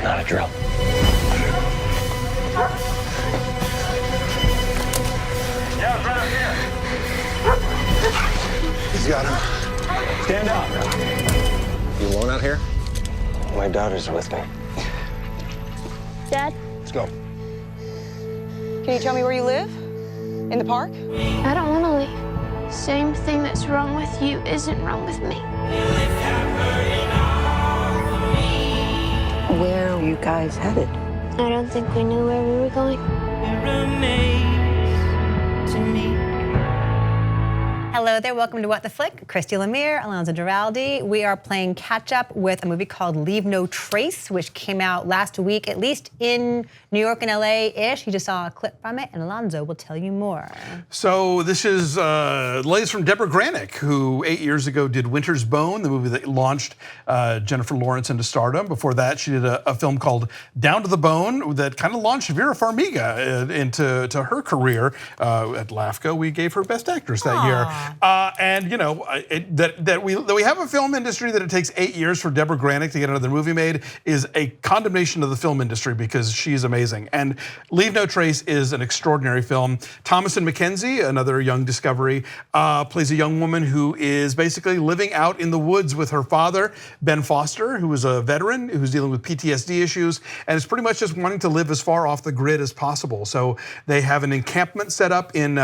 It's not a drill. Yeah, it's right up here. He's got him. Stand up. You alone out here? My daughter's with me. Dad? Let's go. Can you tell me where you live? In the park? I don't want to leave. Same thing that's wrong with you isn't wrong with me. Where are you guys headed? I don't think we knew where we were going. Hello there, welcome to What the Flick. Christy Lemire, Alonso Duralde. We are playing catch up with a movie called Leave No Trace, which came out last week, at least in New York and LA-ish. You just saw a clip from it, and Alonso will tell you more. So this is latest from Debra Granik, who 8 years ago did Winter's Bone, the movie that launched Jennifer Lawrence into stardom. Before that, she did a film called Down to the Bone that kind of launched Vera Farmiga into her career. At LAFCA, we gave her Best Actress that year. And you know that we have a film industry that it takes 8 years for Debra Granik to get another movie made is a condemnation of the film industry because she's amazing. And Leave No Trace is an extraordinary film. Thomasin McKenzie, another young discovery, plays a young woman who is basically living out in the woods with her father, Ben Foster, who is a veteran who's dealing with PTSD issues and is pretty much just wanting to live as far off the grid as possible. So they have an encampment set up in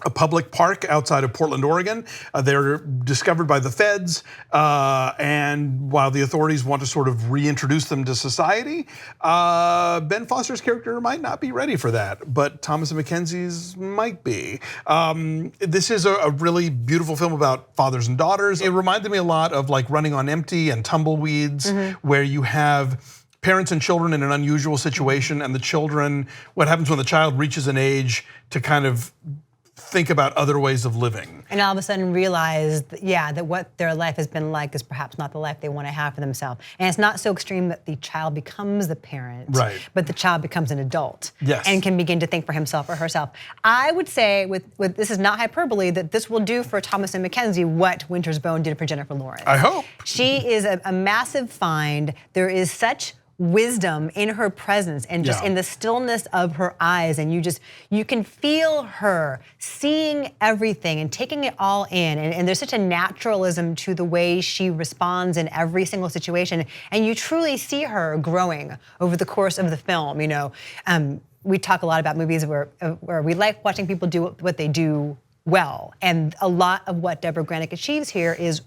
a public park outside of Portland, Oregon. They're discovered by the feds, and while the authorities want to sort of reintroduce them to society, Ben Foster's character might not be ready for that, but Thomasin McKenzie's might be. This is a really beautiful film about fathers and daughters. It reminded me a lot of like Running on Empty and Tumbleweeds, where you have parents and children in an unusual situation, and the children, what happens when the child reaches an age to kind of think about other ways of living. And all of a sudden realize, yeah, that what their life has been like is perhaps not the life they want to have for themselves. And it's not so extreme that the child becomes the parent, right, but the child becomes an adult, yes, and can begin to think for himself or herself. I would say, with this is not hyperbole, that this will do for Thomasin McKenzie what Winter's Bone did for Jennifer Lawrence. I hope. She is a massive find. There is such wisdom in her presence and just in the stillness of her eyes, and you can feel her seeing everything and taking it all in, and there's such a naturalism to the way she responds in every single situation, and you truly see her growing over the course of the film. You know, we talk a lot about movies where we like watching people do what they do well, and a lot of what Debra Granik achieves here is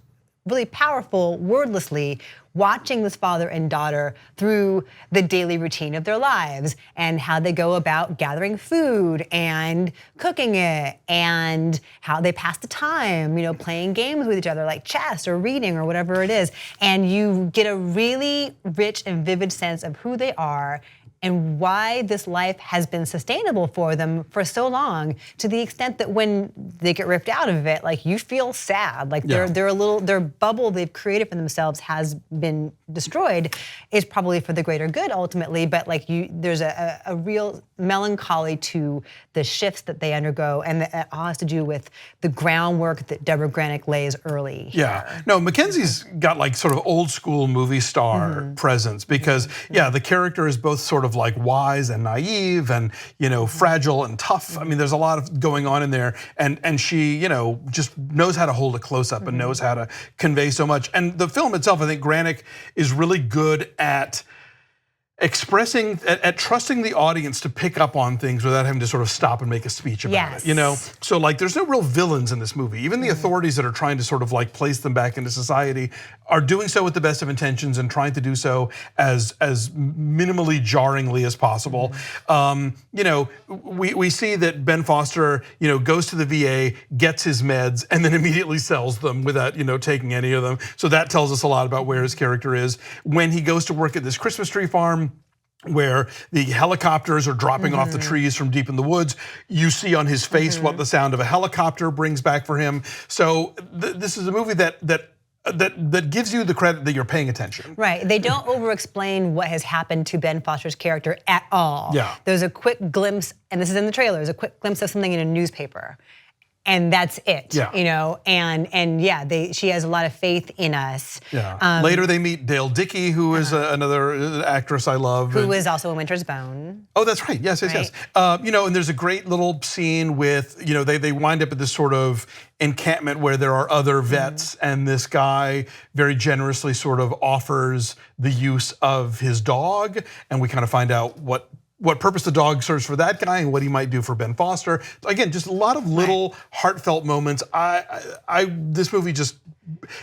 really powerful, wordlessly, watching this father and daughter through the daily routine of their lives and how they go about gathering food and cooking it and how they pass the time, you know, playing games with each other like chess or reading or whatever it is. And you get a really rich and vivid sense of who they are and why this life has been sustainable for them for so long, to the extent that when they get ripped out of it, like, you feel sad. Like their bubble they've created for themselves has been destroyed. Is probably for the greater good ultimately, but like there's a real melancholy to the shifts that they undergo, and that all has to do with the groundwork that Debra Granik lays early here. Yeah, no, Mackenzie's got like sort of old school movie star presence, because the character is both sort of like wise and naive and, you know, fragile and tough. I mean, there's a lot of going on in there, and she, you know, just knows how to hold a close up and knows how to convey so much. And the film itself, I think Granik is really good at expressing, at trusting the audience to pick up on things without having to sort of stop and make a speech about it, you know? So like, there's no real villains in this movie. Even the authorities that are trying to sort of like place them back into society are doing so with the best of intentions and trying to do so as minimally jarringly as possible. You know, we see that Ben Foster, you know, goes to the VA, gets his meds, and then immediately sells them without, you know, taking any of them. So that tells us a lot about where his character is. When he goes to work at this Christmas tree farm, where the helicopters are dropping off the trees from deep in the woods, you see on his face what the sound of a helicopter brings back for him. So this is a movie that gives you the credit that you're paying attention. Right, they don't over-explain what has happened to Ben Foster's character at all. Yeah. There's a quick glimpse, and this is in the trailer, there's a quick glimpse of something in a newspaper. and that's it. Yeah. You know, and yeah, she has a lot of faith in us. Yeah. Later they meet Dale Dickey, who is another actress I love. Who is also in Winter's Bone. Oh, that's right. Yes. You know, and there's a great little scene with, you know, they wind up at this sort of encampment where there are other vets, and this guy very generously sort of offers the use of his dog, and we kind of find out what purpose the dog serves for that guy and what he might do for Ben Foster. Again, just a lot of little heartfelt moments. This movie just,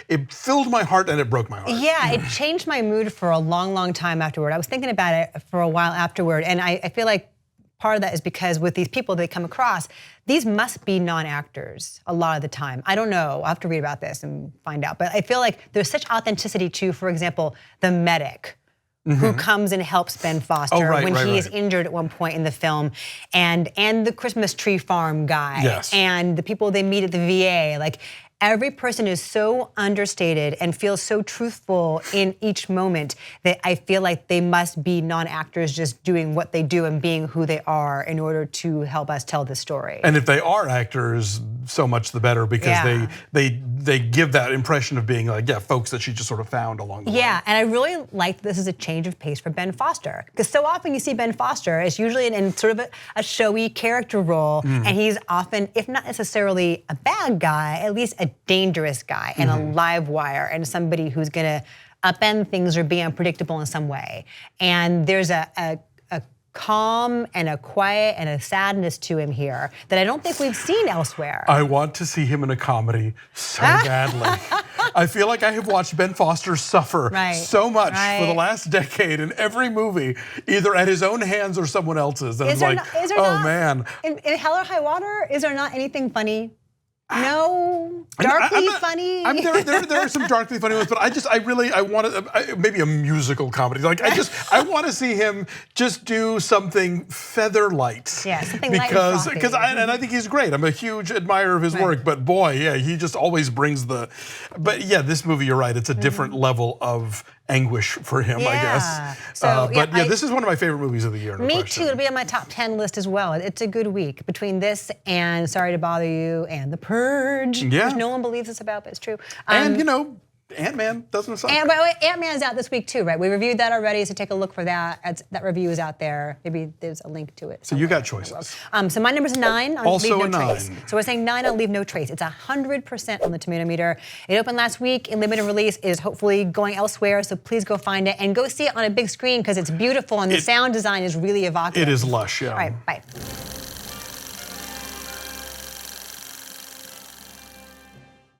it filled my heart and it broke my heart. Yeah, it changed my mood for a long, long time afterward. I was thinking about it for a while afterward, and I feel like part of that is because with these people they come across, these must be non-actors a lot of the time. I don't know, I'll have to read about this and find out. But I feel like there's such authenticity to, for example, the medic who comes and helps Ben Foster when he is injured at one point in the film, and the Christmas tree farm guy, and the people they meet at the VA. Like, every person is so understated and feels so truthful in each moment that I feel like they must be non-actors just doing what they do and being who they are in order to help us tell the story. And if they are actors, so much the better, because they give that impression of being like, folks that she just sort of found along the way. Yeah, and I really like this as a change of pace for Ben Foster, because so often you see Ben Foster as usually in sort of a showy character role, and he's often, if not necessarily a bad guy, at least a dangerous guy and a live wire and somebody who's gonna upend things or be unpredictable in some way. And there's a calm and a quiet and a sadness to him here that I don't think we've seen elsewhere. I want to see him in a comedy so badly. I feel like I have watched Ben Foster suffer so much for the last decade in every movie, either at his own hands or someone else's. And man. In Hell or High Water, is there not anything funny? No, darkly funny. There are some darkly funny ones, but I want maybe a musical comedy. Like I want to see him just do something feather light. Yeah, something light and frothy. Because I think he's great. I'm a huge admirer of his work, but boy, he just always brings the. But yeah, this movie, you're right. It's a different level of anguish for him, I guess. So, this is one of my favorite movies of the year. Me too. It'll be on my top 10 list as well. It's a good week between this and Sorry to Bother You and The Purge, which no one believes us about, but it's true. And you know, Ant-Man doesn't suck. And by the way, Ant-Man's out this week too, right? We reviewed that already, so take a look for that. That review is out there. Maybe there's a link to it. So you got choices. So my number's 9 on also Leave No a 9. Trace. So we're saying 9 on Leave No Trace. It's 100% on the tomato meter. It opened last week. In limited release, is hopefully going elsewhere. So please go find it and go see it on a big screen because it's beautiful and the sound design is really evocative. It is lush, yeah. All right, bye.